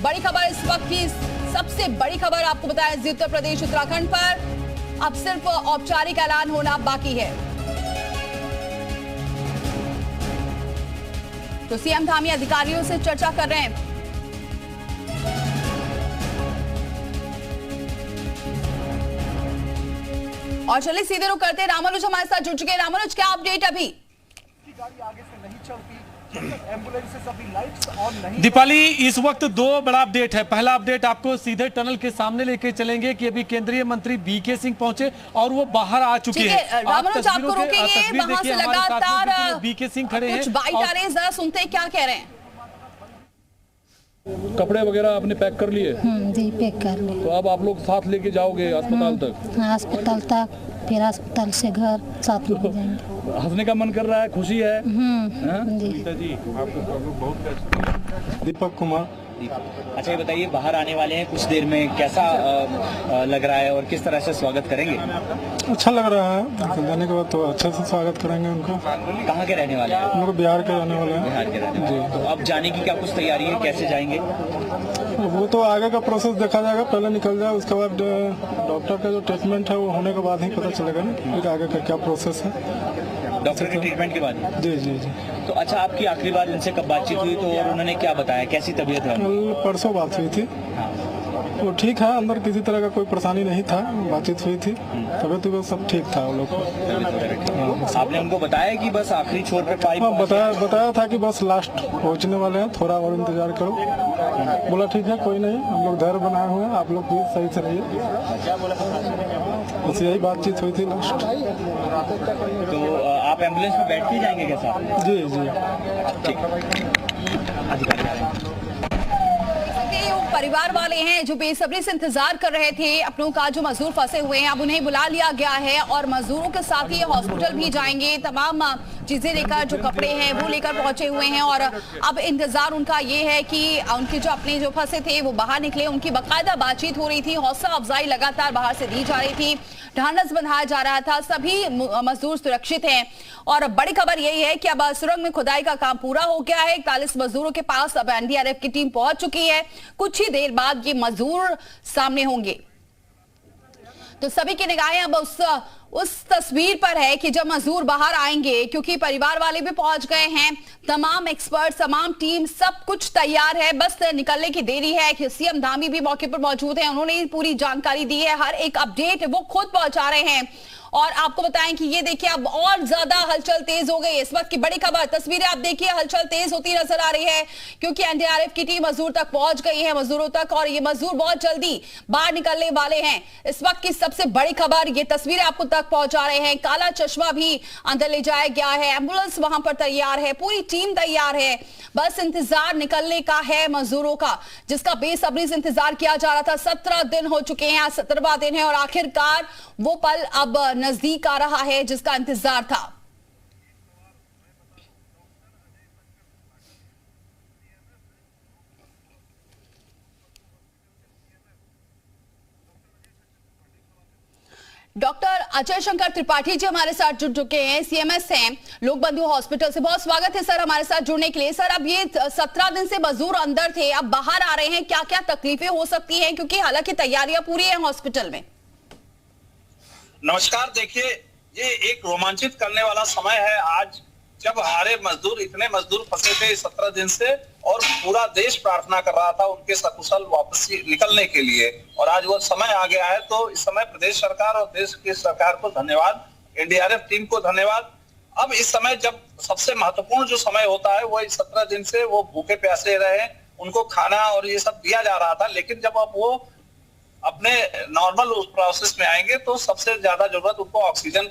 बड़ी खबर इस वक्त की सबसे बड़ी खबर आपको बताया जी, उत्तर प्रदेश उत्तराखंड पर अब सिर्फ औपचारिक ऐलान होना बाकी है। तो सीएम धामी अधिकारियों से चर्चा कर रहे हैं। और चलिए सीधे रुक करते हैं, रामानुज हमारे साथ जुड़ चुके हैं। रामानुज, क्या अपडेट अभी? गाड़ी आगे से नहीं चलती, एम्बुलेंसेस अभी लाइट्स ऑन नहीं। दीपाली, इस वक्त दो बड़ा अपडेट है। पहला अपडेट आपको सीधे टनल के सामने लेके चलेंगे कि अभी केंद्रीय मंत्री बीके सिंह पहुंचे और वो बाहर आ चुके हैं। रामानुज, आपको रोकेंगे, वहां से लगातार बीके सिंह खड़े हैं। कुछ बाइट आ रहे हैं, जरा सुनते हैं क्या कह रहे हैं। कपड़े वगैरह आपने पैक कर लिए? जी, पैक कर लिए। तो अब आप लोग साथ लेके जाओगे अस्पताल तक? अस्पताल तक, फिर अस्पताल से घर, साथ में जाएंगे। हंसने का मन कर रहा है, खुशी है? जी। दीपक कुमार। अच्छा, ये बताइए, बाहर आने वाले हैं कुछ देर में, कैसा लग रहा है और किस तरह से स्वागत करेंगे? अच्छा लग रहा है, जाने के बाद तो अच्छे से स्वागत करेंगे उनका। कहाँ के रहने वाले हैं? हम लोग बिहार के रहने वाले हैं। बिहार के रहने वाले। तो अब जाने की क्या कुछ तैयारी है, कैसे जाएंगे? वो तो आगे का प्रोसेस देखा जाएगा, पहले निकल जाए, उसके बाद डॉक्टर का जो ट्रीटमेंट है वो होने के बाद ही पता चलेगा ना फिर आगे का क्या प्रोसेस है। डॉक्टर के ट्रीटमेंट के बाद? जी जी जी। तो अच्छा, आपकी आखिरी बार उनसे कब बातचीत हुई तो और उन्होंने क्या बताया, कैसी तबीयत है? कल परसों बात हुई थी, वो ठीक है, अंदर किसी तरह का कोई परेशानी नहीं था, बातचीत हुई थी, तबियत वो सब ठीक था वो लोग को। आपने उनको बताया कि बस आखिरी छोर पे पाइप? बताया था कि बस लास्ट पहुंचने वाले हैं, थोड़ा और इंतजार करो। बोला ठीक है, कोई नहीं, हम लोग धैर्य बनाए हुए हैं, आप लोग भी सही से रहिए। बस यही बातचीत हुई थी लास्ट। तो आप एम्बुलेंस में बैठ के जाएंगे कैसा? जी जी। परिवार वाले हैं जो बेसब्री से इंतजार कर रहे थे अपनों का, जो मजदूर फंसे हुए हैं, अब उन्हें बुला लिया गया है और मजदूरों के साथ ही हॉस्पिटल भी जाएंगे। तमाम चीजें लेकर, जो कपड़े हैं वो लेकर पहुंचे हुए हैं और अब इंतजार उनका ये है कि उनके जो अपने जो फंसे थे वो बाहर निकले। उनकी बाकायदा बातचीत हो रही थी, हौसला अफजाई लगातार बाहर से दी जा रही थी, ढांढस बंधाया जा रहा था, सभी मजदूर सुरक्षित हैं। और बड़ी खबर यही है कि अब सुरंग में खुदाई का काम पूरा हो गया है। 41 मजदूरों के पास अब एनडीआरएफ की टीम पहुंच चुकी है। कुछ ही देर बाद ये मजदूर सामने होंगे। तो सभी की निगाहें अब उस तस्वीर पर है कि जब मजदूर बाहर आएंगे, क्योंकि परिवार वाले भी पहुंच गए हैं, तमाम एक्सपर्ट, तमाम टीम, सब कुछ तैयार है, बस निकलने की देरी है। कि सीएम धामी भी मौके पर मौजूद हैं, उन्होंने पूरी जानकारी दी है, हर एक अपडेट वो खुद पहुंचा रहे हैं। और आपको बताएं कि ये देखिए अब और ज्यादा हलचल तेज हो गई। इस वक्त की बड़ी खबर, तस्वीरें आप देखिए, हलचल तेज होती नजर आ रही है क्योंकि एनडीआरएफ की टीम मजदूर तक पहुंच गई है, मजदूरों तक, और ये मजदूर बहुत जल्दी बाहर निकलने वाले हैं। इस वक्त की सबसे बड़ी खबर, ये तस्वीरें आपको तक पहुंचा रहे हैं। काला चश्मा भी अंदर ले जाया गया है, एम्बुलेंस वहां पर तैयार है, पूरी टीम तैयार है, बस इंतजार निकलने का है मजदूरों का, जिसका बेसब्री से इंतजार किया जा रहा था। 17 दिन हो चुके हैं, आज 17वां दिन है और आखिरकार वो पल अब नजदीक आ रहा है जिसका इंतजार था। डॉक्टर अजय शंकर त्रिपाठी जी हमारे साथ जुड़ चुके हैं, सीएमएस हैं लोक बंधु हॉस्पिटल से। बहुत स्वागत है सर हमारे साथ जुड़ने के लिए। सर, अब ये 17 दिन से मजदूर अंदर थे, अब बाहर आ रहे हैं, क्या क्या तकलीफें हो सकती हैं, क्योंकि हालांकि तैयारियां पूरी हैं हॉस्पिटल में? नमस्कार, देखिए, ये एक रोमांचित करने वाला समय है आज, जब हमारे मजदूर, इतने मजदूर फंसे थे 17 दिन से और पूरा देश प्रार्थना कर रहा था उनके सकुशल वापसी निकलने के लिए, और आज वो समय आ गया है। तो इस समय प्रदेश सरकार और देश की सरकार को धन्यवाद, एनडीआरएफ टीम को धन्यवाद। अब इस समय जब सबसे महत्वपूर्ण जो समय होता है वो 17 दिन से वो भूखे प्यासे रहे, उनको खाना और ये सब दिया जा रहा था, लेकिन जब अब वो अपने नॉर्मल उस प्रोसेस में आएंगे तो सबसे ज्यादा जरूरत उनको ऑक्सीजन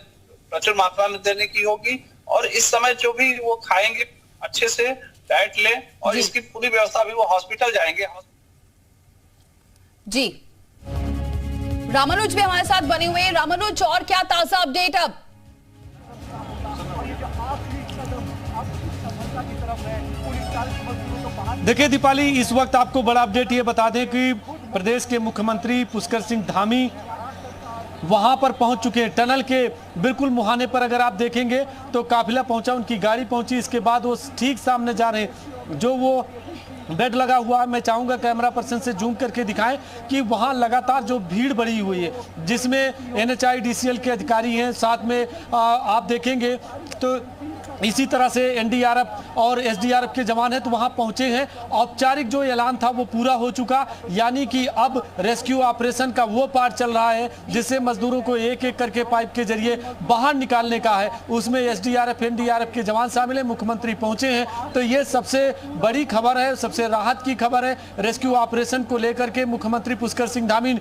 प्रचुर मात्रा में देने की होगी। और इस समय जो भी वो खाएंगे अच्छे से डाइट ले, और इसकी पूरी व्यवस्था भी वो हॉस्पिटल जाएंगे। जी, रामानुज भी हमारे साथ बने हुए हैं। रामानुज, और क्या ताजा अपडेट अब? देखिए दीपाली, इस वक्त आपको बड़ा अपडेट ये बता दें कि प्रदेश के मुख्यमंत्री पुष्कर सिंह धामी वहां पर पहुंच चुके हैं। टनल के बिल्कुल मुहाने पर अगर आप देखेंगे तो काफिला पहुंचा, उनकी गाड़ी पहुंची, इसके बाद वो ठीक सामने जा रहे हैं। जो वो बेड लगा हुआ है। मैं चाहूंगा कैमरा पर्सन से जूम करके दिखाएं कि वहां लगातार जो भीड़ बढ़ी हुई है, जिसमें NHIDCL के अधिकारी हैं, साथ में आप देखेंगे तो इसी तरह से NDRF और SDRF के जवान हैं, तो वहां पहुंचे हैं। औपचारिक जो ऐलान था वो पूरा हो चुका, यानी कि अब रेस्क्यू ऑपरेशन का वो पार्ट चल रहा है जिससे मजदूरों को एक एक करके पाइप के जरिए बाहर निकालने का है। उसमें SDRF NDRF के जवान शामिल हैं, मुख्यमंत्री पहुंचे हैं। तो ये सबसे बड़ी खबर है, सबसे राहत की खबर है। रेस्क्यू ऑपरेशन को लेकर के मुख्यमंत्री पुष्कर सिंह धामी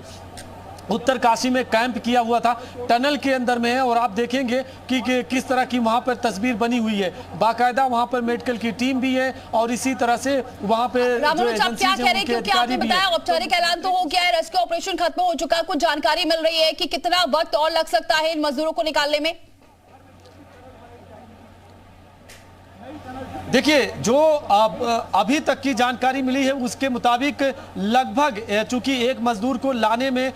उत्तरकाशी में कैंप किया हुआ था, टनल के अंदर में है, और आप देखेंगे कि किस तरह की वहां पर तस्वीर बनी हुई है। बाकायदा वहां पर मेडिकल की टीम भी है और इसी तरह से वहां पे जो एजेंसी क्या कह रहे हैं, क्योंकि आपने बताया औपचारिक ऐलान तो हो गया है, रेस्क्यू ऑपरेशन खत्म हो चुका है, कुछ जानकारी मिल रही है कि कितना वक्त और लग सकता है इन मजदूरों को निकालने में? देखिए, जो अभी तक की जानकारी मिली है उसके मुताबिक लगभग, चूंकि एक मजदूर को लाने में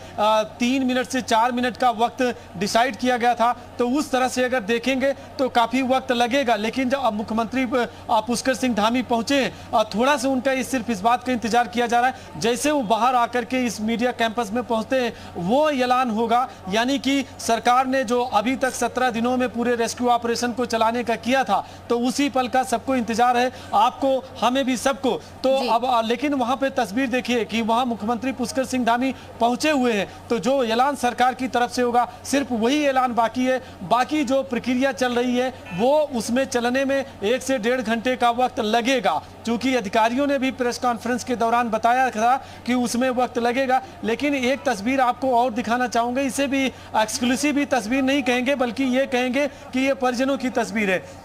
3 मिनट से 4 मिनट का वक्त डिसाइड किया गया था, तो उस तरह से अगर देखेंगे तो काफ़ी वक्त लगेगा। लेकिन जब मुख्यमंत्री पुष्कर सिंह धामी पहुंचे हैं, थोड़ा सा उनका सिर्फ इस बात का इंतजार किया जा रहा है, जैसे वो बाहर आकर के इस मीडिया कैंपस में पहुंचते हैं वो ऐलान होगा। यानी कि सरकार ने जो अभी तक 17 दिनों में पूरे रेस्क्यू ऑपरेशन को चलाने का किया था, तो उसी पल का सबको इंतजार है, आपको, हमें भी, सबको। तो अब लेकिन वहां पे तस्वीर देखिए कि वहां मुख्यमंत्री पुष्कर सिंह धामी पहुंचे हुए हैं, तो जो ऐलान सरकार की तरफ से होगा सिर्फ वही ऐलान बाकी है। बाकी जो प्रक्रिया चल रही है वो उसमें चलने में 1 से 1.5 घंटे का वक्त लगेगा, क्योंकि अधिकारियों ने भी प्रेस कॉन्फ्रेंस के दौरान बताया था कि उसमें वक्त लगेगा। लेकिन एक तस्वीर आपको और दिखाना चाहूंगा, इसे भी एक्सक्लूसिव तस्वीर नहीं कहेंगे बल्कि ये कहेंगे कि ये परिजनों की तस्वीर है।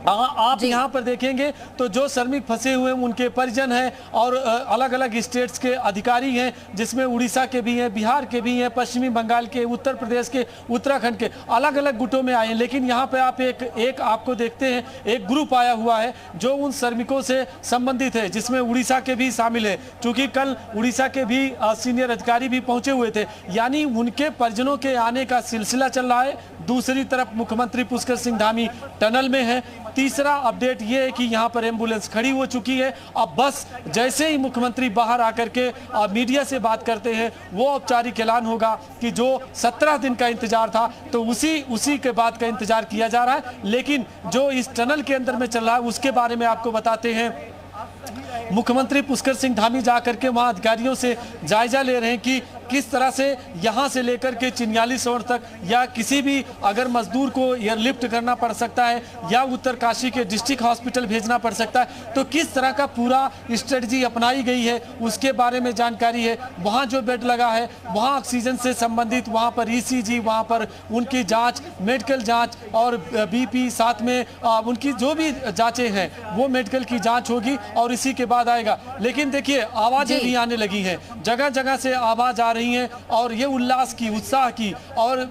आप यहाँ पर देखेंगे तो जो श्रमिक फंसे हुए हैं उनके परिजन हैं और अलग अलग स्टेट्स के अधिकारी हैं, जिसमें उड़ीसा के भी हैं, बिहार के भी हैं, पश्चिमी बंगाल के, उत्तर प्रदेश के, उत्तराखंड के, अलग अलग गुटों में आए हैं। लेकिन यहाँ पे आप एक आपको देखते हैं, एक ग्रुप आया हुआ है जो उन श्रमिकों से संबंधित है, जिसमें उड़ीसा के भी शामिल है, क्योंकि कल उड़ीसा के भी सीनियर अधिकारी भी पहुंचे हुए थे। यानी उनके परिजनों के आने का सिलसिला चल रहा है। दूसरी तरफ मुख्यमंत्री पुष्कर सिंह धामी टनल में है। तीसरा अपडेट ये है कि यहाँ पर एम्बुलेंस खड़ी हो चुकी है। अब बस जैसे ही मुख्यमंत्री बाहर आकर के मीडिया से बात करते हैं, वो औपचारिक ऐलान होगा कि जो 17 दिन का इंतजार था, तो उसी के बाद का इंतजार किया जा रहा है। लेकिन जो इस टनल के अंदर में चल रहा है उसके बारे में आपको बताते हैं। मुख्यमंत्री पुष्कर सिंह धामी जाकर के वहां अधिकारियों से जायजा ले रहे हैं कि किस तरह से यहां से लेकर के चिन्यालीसौर तक, या किसी भी अगर मजदूर को एयरलिफ्ट करना पड़ सकता है या उत्तरकाशी के डिस्ट्रिक्ट हॉस्पिटल भेजना पड़ सकता है, तो किस तरह का पूरा स्ट्रेटजी अपनाई गई है उसके बारे में जानकारी है। वहां जो बेड लगा है, वहां ऑक्सीजन से संबंधित, वहां पर ECG, वहां पर उनकी जांच, मेडिकल जांच और BP, साथ में उनकी जो भी जांचें हैं वो मेडिकल की जांच होगी और इसी के बाद आएगा। लेकिन देखिए, आवाजें भी आने लगी हैं, जगह जगह से आवाज आ रही हैं, और ये उल्लास की, उत्साह की और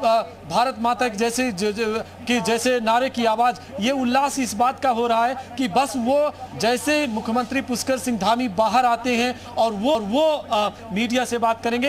भारत माता जैसे नारे की आवाज, ये उल्लास इस बात का हो रहा है कि बस वो जैसे मुख्यमंत्री पुष्कर सिंह धामी बाहर आते हैं और वो मीडिया से बात करेंगे।